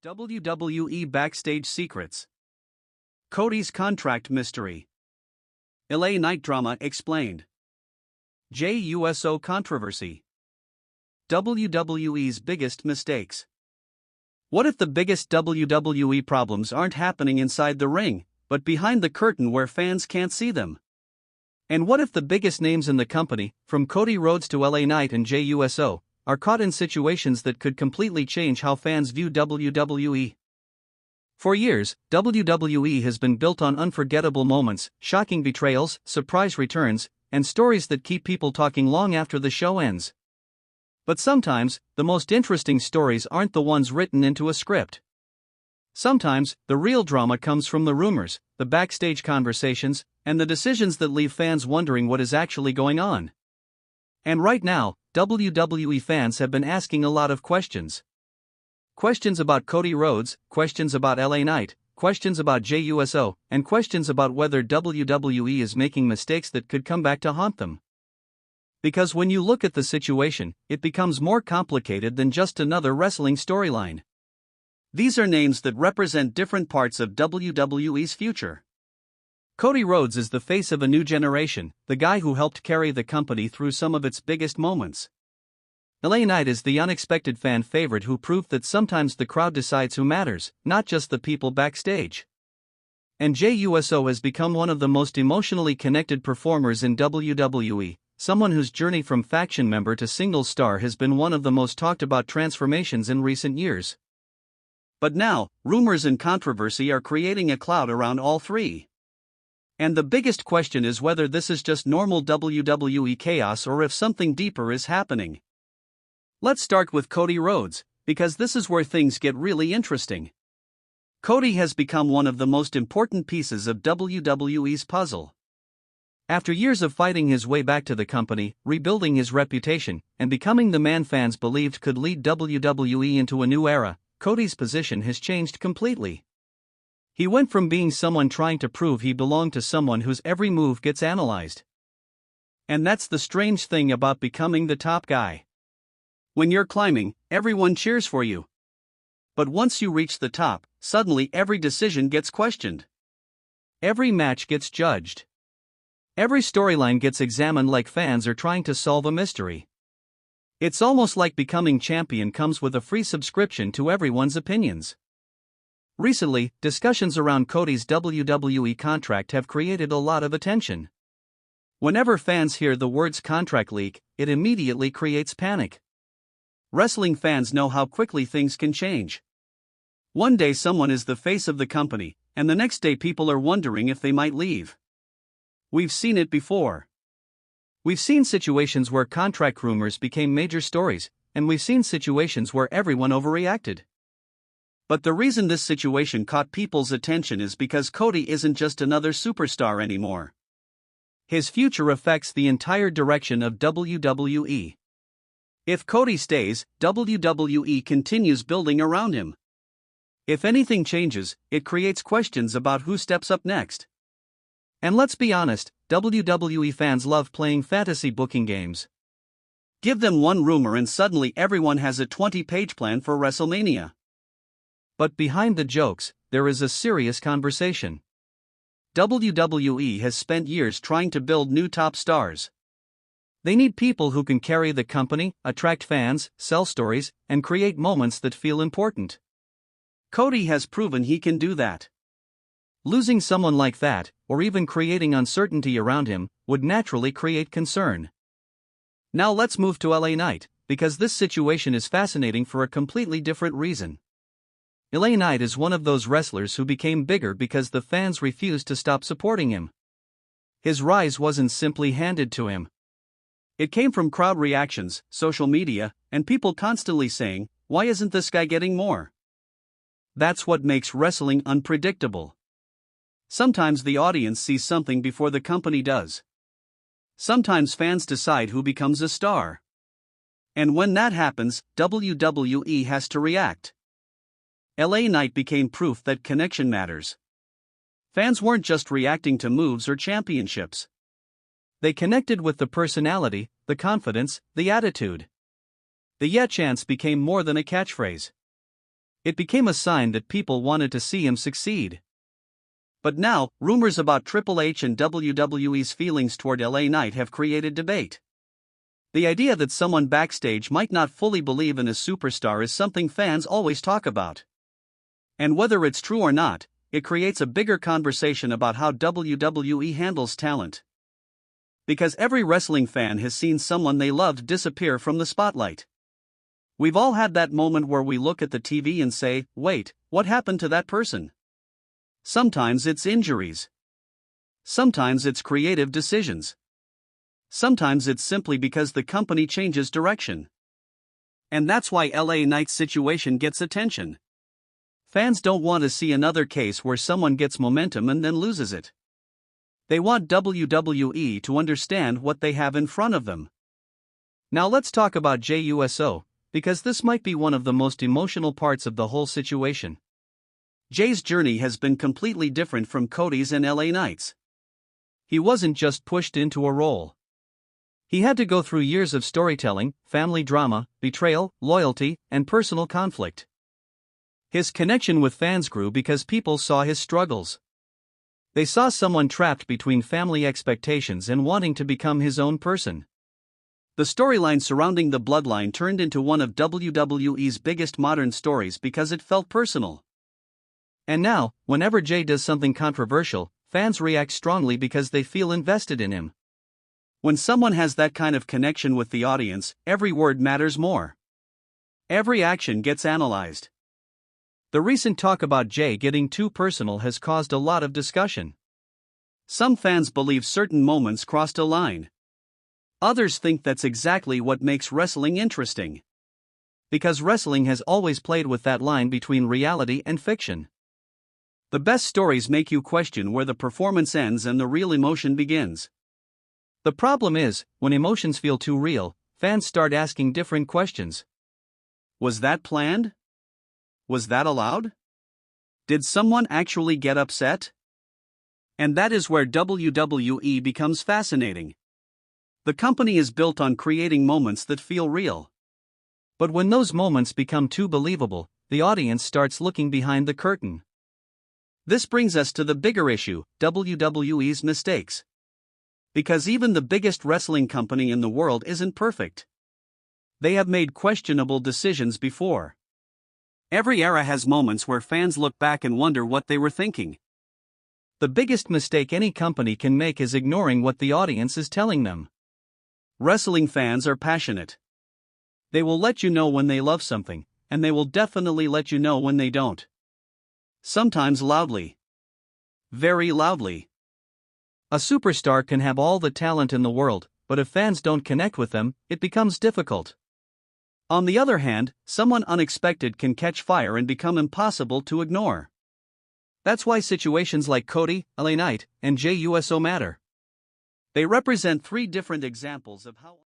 WWE Backstage Secrets. Cody's Contract Mystery. LA Knight Drama Explained. Jey Uso Controversy. WWE's Biggest Mistakes. What if the biggest WWE problems aren't happening inside the ring, but behind the curtain where fans can't see them? And what if the biggest names in the company, from Cody Rhodes to LA Knight and Jey Uso, are caught in situations that could completely change how fans view WWE? For years, WWE has been built on unforgettable moments, shocking betrayals, surprise returns, and stories that keep people talking long after the show ends. But sometimes, the most interesting stories aren't the ones written into a script. Sometimes, the real drama comes from the rumors, the backstage conversations, and the decisions that leave fans wondering what is actually going on. And right now, WWE fans have been asking a lot of questions. Questions about Cody Rhodes, questions about LA Knight, questions about Jey Uso, and questions about whether WWE is making mistakes that could come back to haunt them. Because when you look at the situation, it becomes more complicated than just another wrestling storyline. These are names that represent different parts of WWE's future. Cody Rhodes is the face of a new generation, the guy who helped carry the company through some of its biggest moments. LA Knight is the unexpected fan favorite who proved that sometimes the crowd decides who matters, not just the people backstage. And Jey Uso has become one of the most emotionally connected performers in WWE, someone whose journey from faction member to single star has been one of the most talked about transformations in recent years. But now, rumors and controversy are creating a cloud around all three. And the biggest question is whether this is just normal WWE chaos or if something deeper is happening. Let's start with Cody Rhodes, because this is where things get really interesting. Cody has become one of the most important pieces of WWE's puzzle. After years of fighting his way back to the company, rebuilding his reputation, and becoming the man fans believed could lead WWE into a new era, Cody's position has changed completely. He went from being someone trying to prove he belonged to someone whose every move gets analyzed. And that's the strange thing about becoming the top guy. When you're climbing, everyone cheers for you. But once you reach the top, suddenly every decision gets questioned. Every match gets judged. Every storyline gets examined like fans are trying to solve a mystery. It's almost like becoming champion comes with a free subscription to everyone's opinions. Recently, discussions around Cody's WWE contract have created a lot of attention. Whenever fans hear the words contract leak, it immediately creates panic. Wrestling fans know how quickly things can change. One day someone is the face of the company, and the next day people are wondering if they might leave. We've seen it before. We've seen situations where contract rumors became major stories, and we've seen situations where everyone overreacted. But the reason this situation caught people's attention is because Cody isn't just another superstar anymore. His future affects the entire direction of WWE. If Cody stays, WWE continues building around him. If anything changes, it creates questions about who steps up next. And let's be honest, WWE fans love playing fantasy booking games. Give them one rumor and suddenly everyone has a 20-page plan for WrestleMania. But behind the jokes, there is a serious conversation. WWE has spent years trying to build new top stars. They need people who can carry the company, attract fans, sell stories, and create moments that feel important. Cody has proven he can do that. Losing someone like that, or even creating uncertainty around him, would naturally create concern. Now let's move to LA Knight, because this situation is fascinating for a completely different reason. LA Knight is one of those wrestlers who became bigger because the fans refused to stop supporting him. His rise wasn't simply handed to him. It came from crowd reactions, social media, and people constantly saying, "Why isn't this guy getting more?" That's what makes wrestling unpredictable. Sometimes the audience sees something before the company does. Sometimes fans decide who becomes a star. And when that happens, WWE has to react. LA Knight became proof that connection matters. Fans weren't just reacting to moves or championships. They connected with the personality, the confidence, the attitude. The "yeah" chants became more than a catchphrase. It became a sign that people wanted to see him succeed. But now, rumors about Triple H and WWE's feelings toward LA Knight have created debate. The idea that someone backstage might not fully believe in a superstar is something fans always talk about. And whether it's true or not, it creates a bigger conversation about how WWE handles talent. Because every wrestling fan has seen someone they loved disappear from the spotlight. We've all had that moment where we look at the TV and say, wait, what happened to that person? Sometimes it's injuries. Sometimes it's creative decisions. Sometimes it's simply because the company changes direction. And that's why LA Knight's situation gets attention. Fans don't want to see another case where someone gets momentum and then loses it. They want WWE to understand what they have in front of them. Now let's talk about Jey Uso, because this might be one of the most emotional parts of the whole situation. Jey's journey has been completely different from Cody's and LA Knight's. He wasn't just pushed into a role. He had to go through years of storytelling, family drama, betrayal, loyalty, and personal conflict. His connection with fans grew because people saw his struggles. They saw someone trapped between family expectations and wanting to become his own person. The storyline surrounding the bloodline turned into one of WWE's biggest modern stories because it felt personal. And now, whenever Jey does something controversial, fans react strongly because they feel invested in him. When someone has that kind of connection with the audience, every word matters more. Every action gets analyzed. The recent talk about Jey getting too personal has caused a lot of discussion. Some fans believe certain moments crossed a line. Others think that's exactly what makes wrestling interesting. Because wrestling has always played with that line between reality and fiction. The best stories make you question where the performance ends and the real emotion begins. The problem is, when emotions feel too real, fans start asking different questions. Was that planned? Was that allowed? Did someone actually get upset? And that is where WWE becomes fascinating. The company is built on creating moments that feel real. But when those moments become too believable, the audience starts looking behind the curtain. This brings us to the bigger issue, WWE's mistakes. Because even the biggest wrestling company in the world isn't perfect. They have made questionable decisions before. Every era has moments where fans look back and wonder what they were thinking. The biggest mistake any company can make is ignoring what the audience is telling them. Wrestling fans are passionate. They will let you know when they love something, and they will definitely let you know when they don't. Sometimes loudly. Very loudly. A superstar can have all the talent in the world, but if fans don't connect with them, it becomes difficult. On the other hand, someone unexpected can catch fire and become impossible to ignore. That's why situations like Cody, LA Knight, and Jey Uso matter. They represent three different examples of how